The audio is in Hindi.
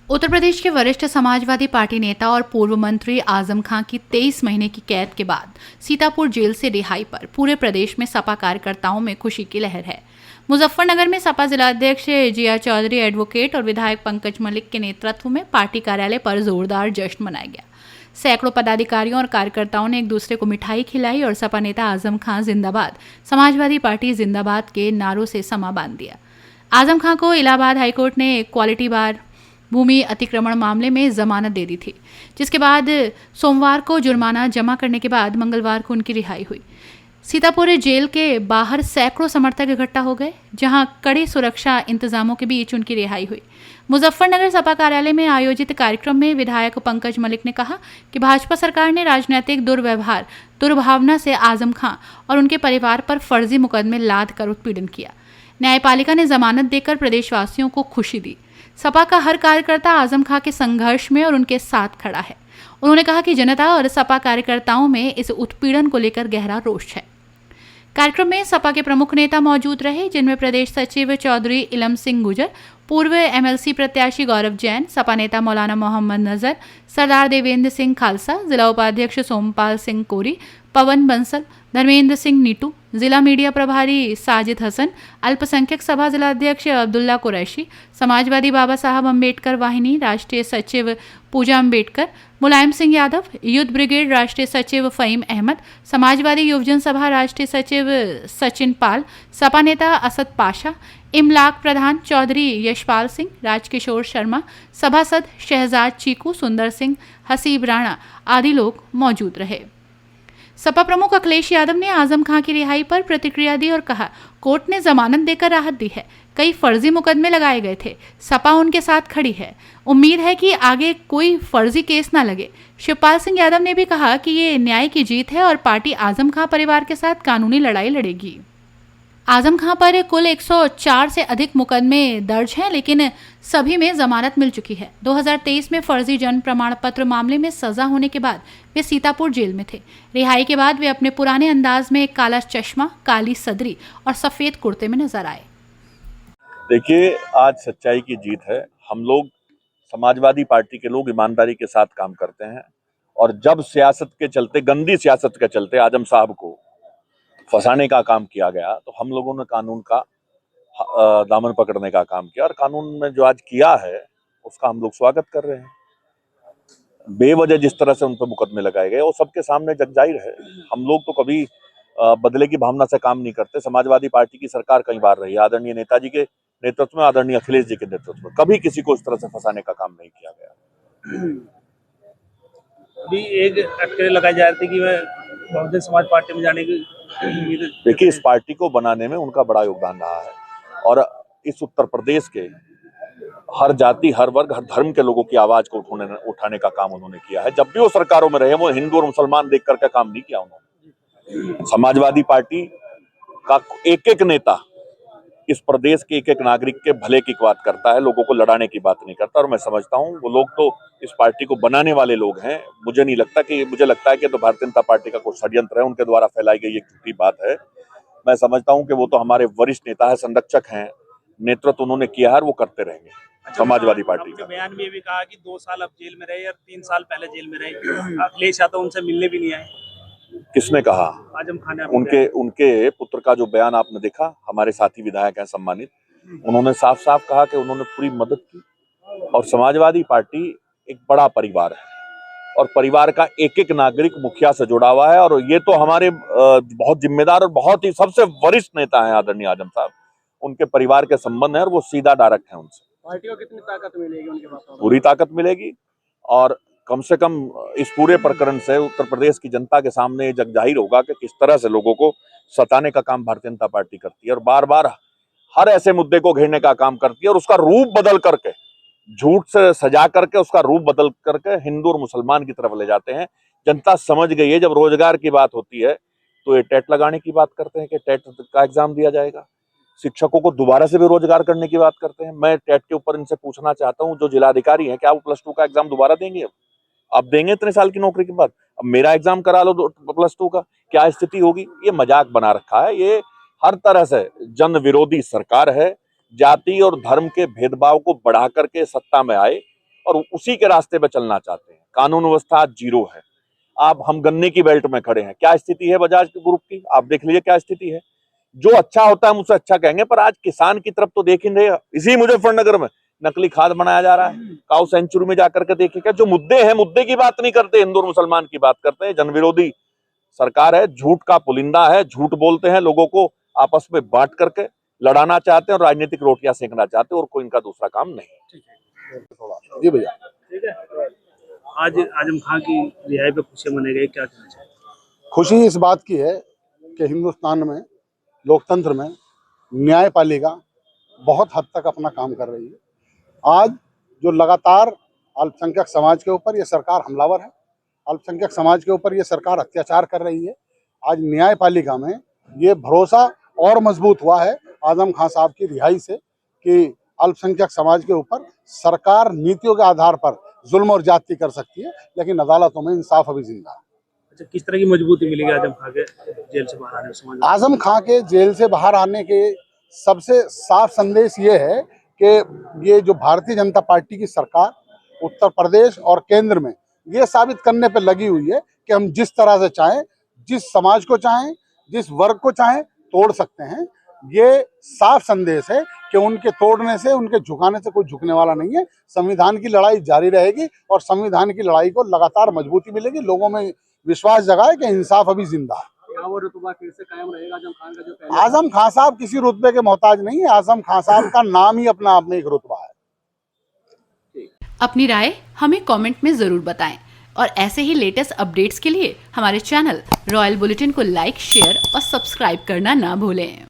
उत्तर प्रदेश के वरिष्ठ समाजवादी पार्टी नेता और पूर्व मंत्री आजम खां की 23 महीने की कैद के बाद सीतापुर जेल से रिहाई पर पूरे प्रदेश में सपा कार्यकर्ताओं में खुशी की लहर है। मुजफ्फरनगर में सपा जिलाध्यक्ष जिया चौधरी एडवोकेट और विधायक पंकज मलिक के नेतृत्व में पार्टी कार्यालय पर जोरदार जश्न मनाया गया। सैकड़ों पदाधिकारियों और कार्यकर्ताओं ने एक दूसरे को मिठाई खिलाई और सपा नेता आजम खां जिंदाबाद, समाजवादी पार्टी जिंदाबाद के नारों से समा बांध दिया। आजम खां को इलाहाबाद हाईकोर्ट ने क्वालिटी बार भूमि अतिक्रमण मामले में जमानत दे दी थी, जिसके बाद सोमवार को जुर्माना जमा करने के बाद मंगलवार को उनकी रिहाई हुई। सीतापुर जेल के बाहर सैकड़ों समर्थक इकट्ठा हो गए, जहां कड़े सुरक्षा इंतजामों के बीच उनकी रिहाई हुई। मुजफ्फरनगर सपा कार्यालय में आयोजित कार्यक्रम में विधायक पंकज मलिक ने कहा कि भाजपा सरकार ने राजनीतिक दुर्व्यवहार, दुर्भावना से आजम खां और उनके परिवार पर फर्जी मुकदमे लाद कर उत्पीड़न किया। न्यायपालिका ने जमानत देकर प्रदेशवासियों को खुशी दी। सपा का हर कार्यकर्ता आजम खां के संघर्ष में और उनके साथ खड़ा है। उन्होंने कहा कि जनता और सपा कार्यकर्ताओं में इस उत्पीड़न को लेकर गहरा रोष है। कार्यक्रम में सपा के प्रमुख नेता मौजूद रहे, जिनमें प्रदेश सचिव चौधरी इलम सिंह गुजर, पूर्व एमएलसी प्रत्याशी गौरव जैन, सपा नेता मौलाना मोहम्मद नजर, सरदार देवेंद्र सिंह खालसा, जिला उपाध्यक्ष सोमपाल सिंह कोरी, पवन बंसल, धर्मेंद्र सिंह नीटू, जिला मीडिया प्रभारी साजिद हसन, अल्पसंख्यक सभा जिलाध्यक्ष अब्दुल्ला कुरैशी, समाजवादी बाबा साहब अम्बेडकर वाहिनी राष्ट्रीय सचिव पूजा अम्बेडकर, मुलायम सिंह यादव, युद्ध ब्रिगेड राष्ट्रीय सचिव फहीम अहमद, समाजवादी युवजन सभा राष्ट्रीय सचिव सचिन पाल, सपा नेता असद पाशा, इमलाक प्रधान चौधरी यशपाल सिंह, राजकिशोर शर्मा, सभासद शहजाद चीकू, सुंदर सिंह, हसीब राणा आदि लोग मौजूद रहे। सपा प्रमुख अखिलेश यादव ने आजम खां की रिहाई पर प्रतिक्रिया दी और कहा, कोर्ट ने जमानत देकर राहत दी है। कई फर्जी मुकदमे लगाए गए थे, सपा उनके साथ खड़ी है। उम्मीद है कि आगे कोई फर्जी केस ना लगे। शिवपाल सिंह यादव ने भी कहा कि ये न्याय की जीत है और पार्टी आजम खां परिवार के साथ कानूनी लड़ाई लड़ेगी। आजम खां पर कुल 104 से अधिक मुकदमे दर्ज हैं, लेकिन सभी में जमानत मिल चुकी है। 2023 में फर्जी जन्म प्रमाण पत्र मामले में सजा होने के बाद वे सीतापुर जेल में थे। रिहाई के बाद वे अपने पुराने अंदाज में काला चश्मा, काली सदरी और सफेद कुर्ते में नजर आए। देखिए, आज सच्चाई की जीत है। हम लोग समाजवादी पार्टी के लोग ईमानदारी के साथ काम करते हैं, और जब सियासत के चलते, गंदी सियासत के चलते आजम साहब को फंसाने का काम किया गया, तो हम लोगों ने कानून का दामन पकड़ने का काम किया, और कानून में जो आज किया है उसका हम लोग स्वागत कर रहे हैं। बेवजह जिस तरह से उन पर मुकदमे लगाए गए वो सबके सामने जगजाहिर है। हम लोग तो कभी बदले की भावना से काम नहीं करते। समाजवादी पार्टी की सरकार कई बार रही, आदरणीय नेताजी के नेतृत्व में, आदरणीय अखिलेश जी के नेतृत्व में, कभी किसी को इस तरह से फंसाने का काम नहीं किया गया। भी एक अटकलें लगाई जा रही थी कि वह बहुजन समाज पार्टी में जाने की। देखिए, इस पार्टी को बनाने में उनका बड़ा योगदान रहा है, और इस उत्तर प्रदेश के हर जाति, हर वर्ग, हर धर्म के लोगों की आवाज को उठाने का काम उन्होंने किया है। जब भी वो सरकारों में रहे, वो हिंदू और मुसलमान देख करके काम नहीं किया उन्होंने। समाजवादी पार्टी का एक एक नेता इस प्रदेश के एक एक नागरिक के भले की बात करता है, लोगों को लड़ाने की बात नहीं करता। और मैं समझता हूँ वो लोग तो इस पार्टी को बनाने वाले लोग हैं। मुझे लगता है कि तो भारतीय जनता पार्टी का कुछ षड्यंत्र है, उनके द्वारा फैलाई गई एक झूठी बात है। मैं समझता हूँ कि वो तो हमारे वरिष्ठ नेता है, संरक्षक हैं, नेतृत्व उन्होंने किया है और वो करते रहेंगे। समाजवादी पार्टी का बयान में भी कहा कि 2 साल अब जेल में रहे और 3 साल पहले जेल में रहे। अखिलेश यादव उनसे मिलने भी नहीं आए। किसने कहा? आजम खान ने। उनके पुत्र का जो बयान आपने देखा, हमारे साथी विधायक हैं सम्मानित, उन्होंने साफ साफ कहा कि उन्होंने पूरी मदद की। और समाजवादी पार्टी एक बड़ा परिवार है, और परिवार का एक एक नागरिक मुखिया से जुड़ा हुआ है, और ये तो हमारे बहुत जिम्मेदार और बहुत ही सबसे वरिष्ठ नेता हैं आदरणीय आजम साहब। उनके परिवार के संबंध है और वो सीधा डायरेक्ट है उनसे। पार्टी को कितनी ताकत मिलेगी उनके पास? पूरी ताकत मिलेगी, और कम से कम इस पूरे प्रकरण से उत्तर प्रदेश की जनता के सामने जग जाहिर होगा कि किस तरह से लोगों को सताने का काम भारतीय जनता पार्टी करती है, और बार बार हर ऐसे मुद्दे को घेरने का काम करती है, और उसका रूप बदल करके, झूठ से सजा करके उसका रूप बदल करके हिंदू और मुसलमान की तरफ ले जाते हैं। जनता समझ गई है, जब रोजगार की बात होती है तो ये टेट लगाने की बात करते हैं कि टेट का एग्जाम दिया जाएगा। शिक्षकों को दोबारा से बेरोजगार करने की बात करते हैं। मैं टेट के ऊपर इनसे पूछना चाहता हूँ, जो जिलाधिकारी हैं, क्या वो +2 का एग्जाम दोबारा देंगे? अब देंगे इतने साल की नौकरी के बाद? अब मेरा एग्जाम करा लो +2 का, क्या स्थिति होगी? ये मजाक बना रखा है। ये हर तरह से जन विरोधी सरकार है। जाति और धर्म के भेदभाव को बढ़ा करके सत्ता में आए, और उसी के रास्ते पे चलना चाहते हैं। कानून व्यवस्था आज जीरो है। आप हम गन्ने की बेल्ट में खड़े हैं, क्या स्थिति है बजाज ग्रुप की, आप देख लीजिए क्या स्थिति है। जो अच्छा होता है हम उसे अच्छा कहेंगे, पर आज किसान की तरफ तो देख ही नहीं रहे। इसी मुजफ्फरनगर में नकली खाद बनाया जा रहा है। काऊ सेंचुरी में जाकर के देखिएगा, जो मुद्दे हैं मुद्दे की बात नहीं करते, हिंदू और मुसलमान की बात करते हैं। जनविरोधी सरकार है, झूठ का पुलिंदा है, झूठ बोलते हैं, लोगों को आपस में बांट करके लड़ाना चाहते हैं और राजनीतिक रोटियां सेकना चाहते हैं, और कोई इनका दूसरा काम नहीं। जी भैया, ठीक है। आज आजम खां की रिहाई पे खुशी मनाई गई, क्या कहना चाहिए? खुशी इस बात की है कि हिंदुस्तान में लोकतंत्र में न्यायपालिका बहुत हद तक अपना काम कर रही है। आज जो लगातार अल्पसंख्यक समाज के ऊपर ये सरकार हमलावर है, अल्पसंख्यक समाज के ऊपर ये सरकार अत्याचार कर रही है, आज न्यायपालिका में ये भरोसा और मजबूत हुआ है आजम खां साहब की रिहाई से कि अल्पसंख्यक समाज के ऊपर सरकार नीतियों के आधार पर जुल्म और ज्यादती कर सकती है, लेकिन अदालतों में इंसाफ अभी जिंदा है। अच्छा, किस तरह की मजबूती मिलेगी आजम खां के जेल से बाहर आने समाज में? आजम खां के जेल से बाहर आने के सबसे साफ संदेश ये है कि ये जो भारतीय जनता पार्टी की सरकार उत्तर प्रदेश और केंद्र में ये साबित करने पर लगी हुई है कि हम जिस तरह से चाहें, जिस समाज को चाहें, जिस वर्ग को चाहें तोड़ सकते हैं। ये साफ संदेश है कि उनके तोड़ने से, उनके झुकाने से कोई झुकने वाला नहीं है। संविधान की लड़ाई जारी रहेगी और संविधान की लड़ाई को लगातार मजबूती मिलेगी। लोगों में विश्वास जगाए कि इंसाफ अभी जिंदा है। वो रुतबा फिर से कायम रहेगा आजम खान का, जो पहले? आजम खां साहब किसी रुतबे के मोहताज नहीं है। आजम खां साहब का नाम ही अपना आप में एक रुतबा है। अपनी राय हमें कमेंट में जरूर बताएं और ऐसे ही लेटेस्ट अपडेट्स के लिए हमारे चैनल रॉयल बुलेटिन को लाइक, शेयर और सब्सक्राइब करना ना भूलें।